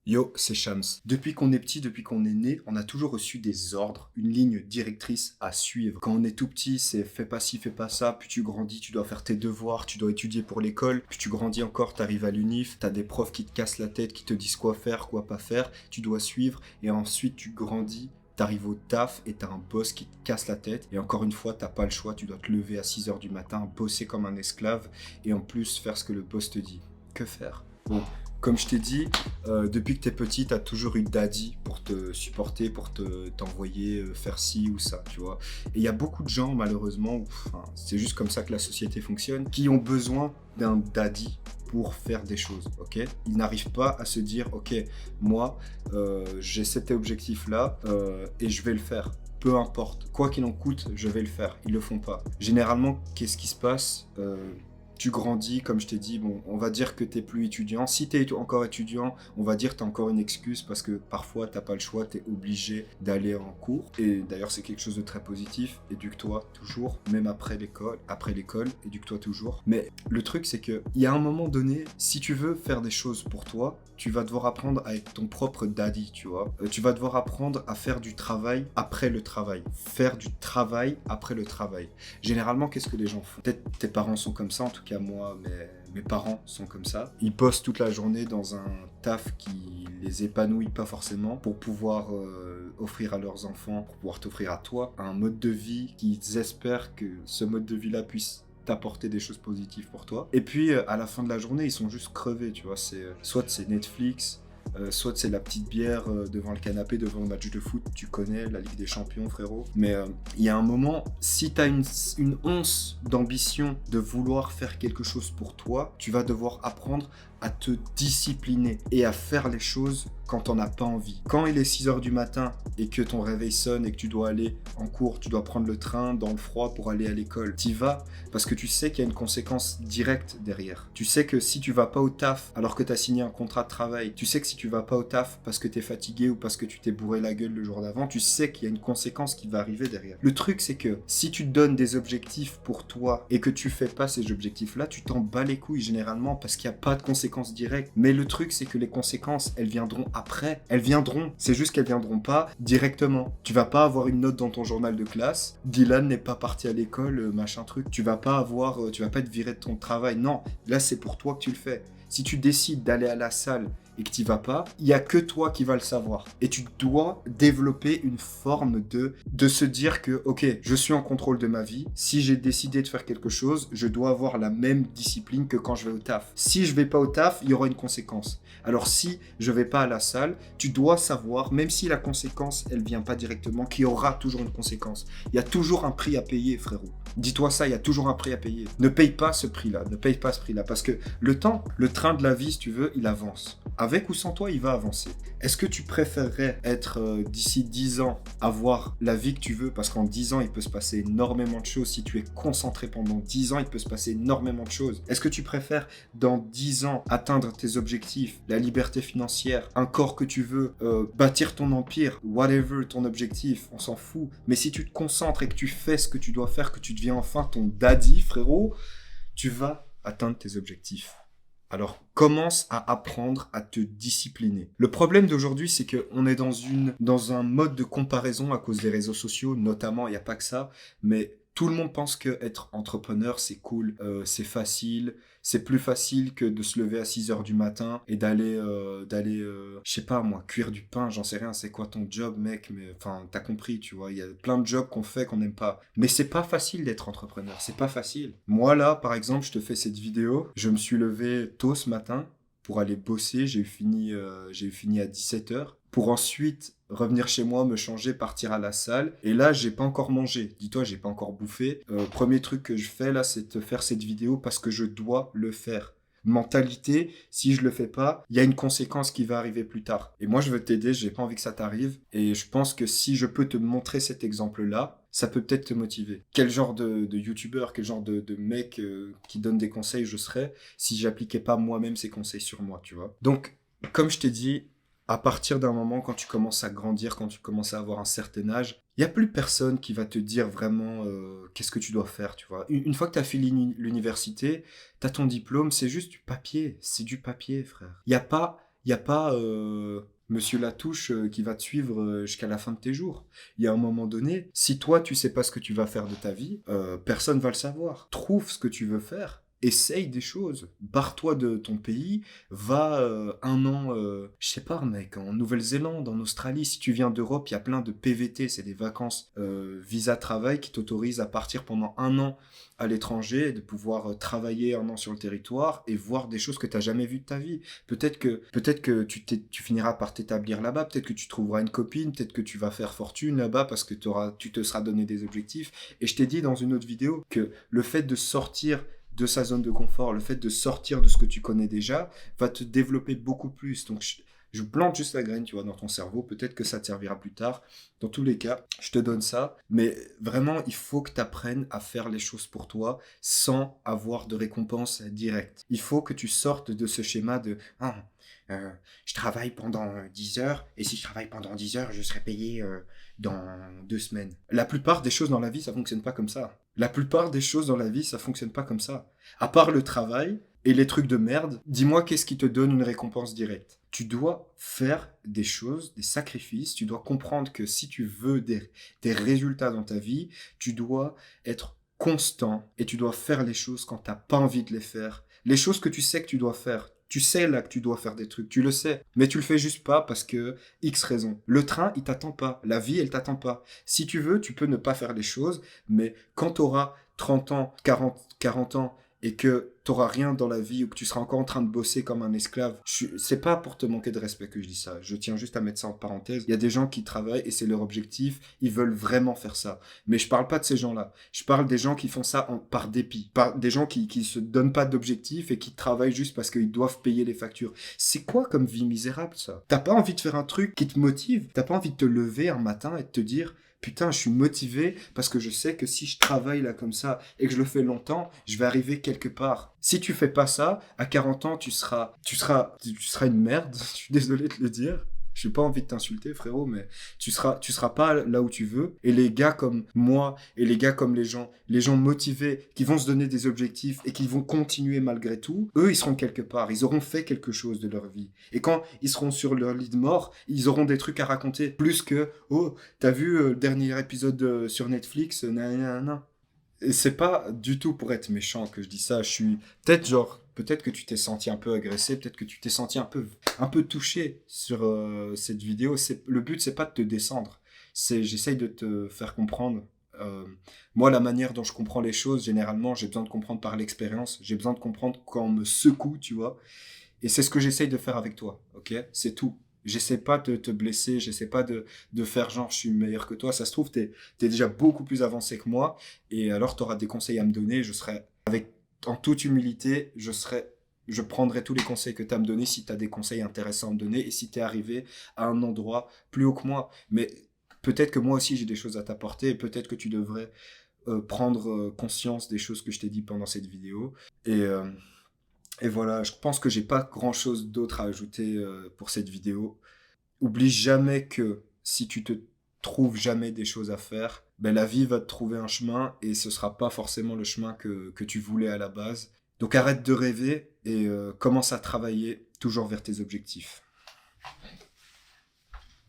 Yo, c'est Shams. Depuis qu'on est petit, depuis qu'on est né, on a toujours reçu des ordres, une ligne directrice à suivre. Quand on est tout petit, c'est fais pas ci, fais pas ça, puis tu grandis, tu dois faire tes devoirs, tu dois étudier pour l'école, puis tu grandis encore, t'arrives à l'unif, t'as des profs qui te cassent la tête, qui te disent quoi faire, quoi pas faire, tu dois suivre, et ensuite tu grandis. T'arrives au taf et t'as un boss qui te casse la tête. Et encore une fois, t'as pas le choix. Tu dois te lever à 6 heures du matin, bosser comme un esclave et en plus faire ce que le boss te dit. Que faire? Bon, comme je t'ai dit, depuis que t'es petit, t'as toujours eu daddy pour te supporter, pour t'envoyer faire ci ou ça, tu vois. Et il y a beaucoup de gens, malheureusement, enfin, c'est juste comme ça que la société fonctionne, qui ont besoin d'un daddy pour faire des choses, ok? Ils n'arrivent pas à se dire, ok, moi, j'ai cet objectif-là et je vais le faire. Peu importe, quoi qu'il en coûte, je vais le faire. Ils le font pas. Généralement, qu'est-ce qui se passe? Tu grandis, comme je t'ai dit, bon, on va dire que t'es plus étudiant. Si t'es encore étudiant, on va dire que t'as encore une excuse parce que parfois t'as pas le choix, t'es obligé d'aller en cours. Et d'ailleurs, c'est quelque chose de très positif. Éduque-toi toujours, même après l'école, éduque-toi toujours. Mais le truc, c'est que il y a un moment donné, si tu veux faire des choses pour toi, tu vas devoir apprendre à être ton propre daddy, tu vois. Tu vas devoir apprendre à faire du travail après le travail. Faire du travail après le travail. Généralement, qu'est-ce que les gens font? Peut-être tes parents sont comme ça, en tout cas moi, mes parents sont comme ça. Ils bossent toute la journée dans un taf qui les épanouit pas forcément pour pouvoir offrir à leurs enfants, pour pouvoir t'offrir à toi un mode de vie qu'ils espèrent que ce mode de vie-là puisse t'apporter des choses positives pour toi. Et puis à la fin de la journée, ils sont juste crevés, tu vois. Soit c'est Netflix, soit c'est la petite bière devant le canapé, devant le match de foot, tu connais, la Ligue des Champions, frérot. Mais il y a un moment, si tu as une once d'ambition de vouloir faire quelque chose pour toi, tu vas devoir apprendre à te discipliner et à faire les choses quand t'en as pas envie. Quand il est 6 heures du matin et que ton réveil sonne et que tu dois aller en cours, tu dois prendre le train dans le froid pour aller à l'école, t'y vas parce que tu sais qu'il y a une conséquence directe derrière. Tu sais que si tu vas pas au taf alors que t'as signé un contrat de travail, tu sais que si tu vas pas au taf parce que t'es fatigué ou parce que tu t'es bourré la gueule le jour d'avant, tu sais qu'il y a une conséquence qui va arriver derrière. Le truc, c'est que si tu te donnes des objectifs pour toi et que tu fais pas ces objectifs-là, tu t'en bats les couilles généralement parce qu'il n'y a pas de conséquences directes. Mais le truc, c'est que les conséquences, elles viendront après. Elles viendront. C'est juste qu'elles viendront pas directement. Tu vas pas avoir une note dans ton journal de classe. Dylan n'est pas parti à l'école, machin truc. Tu vas pas être viré de ton travail. Non. Là, c'est pour toi que tu le fais. Si tu décides d'aller à la salle et que tu vas pas, il y a que toi qui va le savoir. Et tu dois développer une forme de se dire que, ok, je suis en contrôle de ma vie. Si j'ai décidé de faire quelque chose, je dois avoir la même discipline que quand je vais au taf. Si je vais pas au taf, il y aura une conséquence. Alors si je vais pas à la salle, tu dois savoir, même si la conséquence, elle vient pas directement, qu'il y aura toujours une conséquence. Il y a toujours un prix à payer, frérot. Dis-toi ça, il y a toujours un prix à payer. Ne paye pas ce prix-là, ne paye pas ce prix-là, parce que le train de la vie, si tu veux, il avance. Avec ou sans toi, il va avancer. Est-ce que tu préférerais être, d'ici 10 ans, avoir la vie que tu veux? Parce qu'en 10 ans, il peut se passer énormément de choses. Si tu es concentré pendant 10 ans, il peut se passer énormément de choses. Est-ce que tu préfères, dans 10 ans, atteindre tes objectifs, la liberté financière, un corps que tu veux, bâtir ton empire, whatever ton objectif, on s'en fout. Mais si tu te concentres et que tu fais ce que tu dois faire, que tu deviens enfin ton daddy, frérot, tu vas atteindre tes objectifs. Alors, commence à apprendre à te discipliner. Le problème d'aujourd'hui, c'est qu'on est dans un mode de comparaison à cause des réseaux sociaux, notamment, il n'y a pas que ça, mais tout le monde pense que être entrepreneur, c'est cool, c'est facile, c'est plus facile que de se lever à 6 heures du matin et d'aller, je sais pas moi, cuire du pain, j'en sais rien, c'est quoi ton job, mec, mais enfin, t'as compris, tu vois, il y a plein de jobs qu'on fait qu'on n'aime pas. Mais c'est pas facile d'être entrepreneur, c'est pas facile. Moi, là, par exemple, je te fais cette vidéo, je me suis levé tôt ce matin pour aller bosser, j'ai eu fini à 17 heures pour ensuite revenir chez moi, me changer, partir à la salle. Et là, j'ai pas encore mangé. Dis-toi, j'ai pas encore bouffé. Premier truc que je fais là, c'est de faire cette vidéo parce que je dois le faire. Mentalité, si je le fais pas, il y a une conséquence qui va arriver plus tard. Et moi, je veux t'aider, j'ai pas envie que ça t'arrive. Et je pense que si je peux te montrer cet exemple-là, ça peut peut-être te motiver. Quel genre de youtubeur, quel genre de mec qui donne des conseils je serais si j'appliquais pas moi-même ces conseils sur moi, tu vois. Donc, comme je t'ai dit, à partir d'un moment, quand tu commences à grandir, quand tu commences à avoir un certain âge, il n'y a plus personne qui va te dire vraiment qu'est-ce que tu dois faire, tu vois. Une fois que tu as fini l'université, tu as ton diplôme, c'est juste du papier. C'est du papier, frère. Il n'y a pas Il n'y a pas Monsieur Latouche qui va te suivre jusqu'à la fin de tes jours. Il y a un moment donné, si toi tu sais pas ce que tu vas faire de ta vie, personne va le savoir. Trouve ce que tu veux faire. Essaye des choses. Barre-toi de ton pays. Va un an, je sais pas, mec, en Nouvelle-Zélande, en Australie. Si tu viens d'Europe, il y a plein de PVT, c'est des vacances visa travail qui t'autorisent à partir pendant un an à l'étranger, et de pouvoir travailler un an sur le territoire et voir des choses que tu n'as jamais vues de ta vie. Peut-être que tu finiras par t'établir là-bas, peut-être que tu trouveras une copine, peut-être que tu vas faire fortune là-bas parce que tu te seras donné des objectifs. Et je t'ai dit dans une autre vidéo que le fait de sortir de sa zone de confort, le fait de sortir de ce que tu connais déjà, va te développer beaucoup plus. Donc, je plante juste la graine, tu vois, dans ton cerveau. Peut-être que ça te servira plus tard. Dans tous les cas, je te donne ça. Mais vraiment, il faut que tu apprennes à faire les choses pour toi sans avoir de récompense directe. Il faut que tu sortes de ce schéma de « je travaille pendant 10 heures et si je travaille pendant 10 heures, je serai payé dans 2 semaines. » La plupart des choses dans la vie, ça fonctionne pas comme ça. La plupart des choses dans la vie, ça fonctionne pas comme ça. À part le travail et les trucs de merde, dis-moi qu'est-ce qui te donne une récompense directe. Tu dois faire des choses, des sacrifices, tu dois comprendre que si tu veux des résultats dans ta vie, tu dois être constant et tu dois faire les choses quand tu n'as pas envie de les faire. Les choses que tu sais que tu dois faire. Tu sais là que tu dois faire des trucs, tu le sais, mais tu le fais juste pas parce que X raison. Le train, il t'attend pas. La vie, elle t'attend pas. Si tu veux, tu peux ne pas faire les choses, mais quand tu auras 30 ans, 40 ans et que tu n'auras rien dans la vie ou que tu seras encore en train de bosser comme un esclave, c'est pas pour te manquer de respect que je dis ça. Je tiens juste à mettre ça en parenthèse. Il y a des gens qui travaillent et c'est leur objectif. Ils veulent vraiment faire ça. Mais je parle pas de ces gens-là. Je parle des gens qui font ça par dépit. Des gens qui se donnent pas d'objectif et qui travaillent juste parce qu'ils doivent payer les factures. C'est quoi comme vie misérable, ça? T'as pas envie de faire un truc qui te motive? T'as pas envie de te lever un matin et de te dire putain, je suis motivé parce que je sais que si je travaille là comme ça et que je le fais longtemps, je vais arriver quelque part. Si tu fais pas ça, à 40 ans, tu seras une merde. Je suis désolé de le dire. Je n'ai pas envie de t'insulter, frérot, mais tu seras pas là où tu veux. Et les gars comme moi et les gars comme les gens motivés qui vont se donner des objectifs et qui vont continuer malgré tout, eux, ils seront quelque part. Ils auront fait quelque chose de leur vie. Et quand ils seront sur leur lit de mort, ils auront des trucs à raconter. Plus que, oh, t'as vu le dernier épisode sur Netflix, nanana. Et c'est pas du tout pour être méchant que je dis ça. Je suis peut-être que tu t'es senti un peu agressé, peut-être que tu t'es senti un peu touché sur cette vidéo. Le but, c'est pas de te descendre. J'essaye de te faire comprendre. Moi, la manière dont je comprends les choses, généralement, j'ai besoin de comprendre par l'expérience. J'ai besoin de comprendre quand on me secoue, tu vois. Et c'est ce que j'essaye de faire avec toi, ok? C'est tout. J'essaie pas de te blesser, j'essaie pas de faire genre je suis meilleur que toi. Ça se trouve, t'es déjà beaucoup plus avancé que moi. Et alors, tu auras des conseils à me donner. En toute humilité, je prendrai tous les conseils que tu as à me donner si tu as des conseils intéressants à me donner et si tu es arrivé à un endroit plus haut que moi. Mais peut-être que moi aussi, j'ai des choses à t'apporter et peut-être que tu devrais prendre conscience des choses que je t'ai dit pendant cette vidéo. Et voilà, je pense que j'ai pas grand-chose d'autre à ajouter pour cette vidéo. Oublie jamais que si tu te trouves jamais des choses à faire, ben la vie va te trouver un chemin et ce sera pas forcément le chemin que tu voulais à la base. Donc arrête de rêver et commence à travailler toujours vers tes objectifs.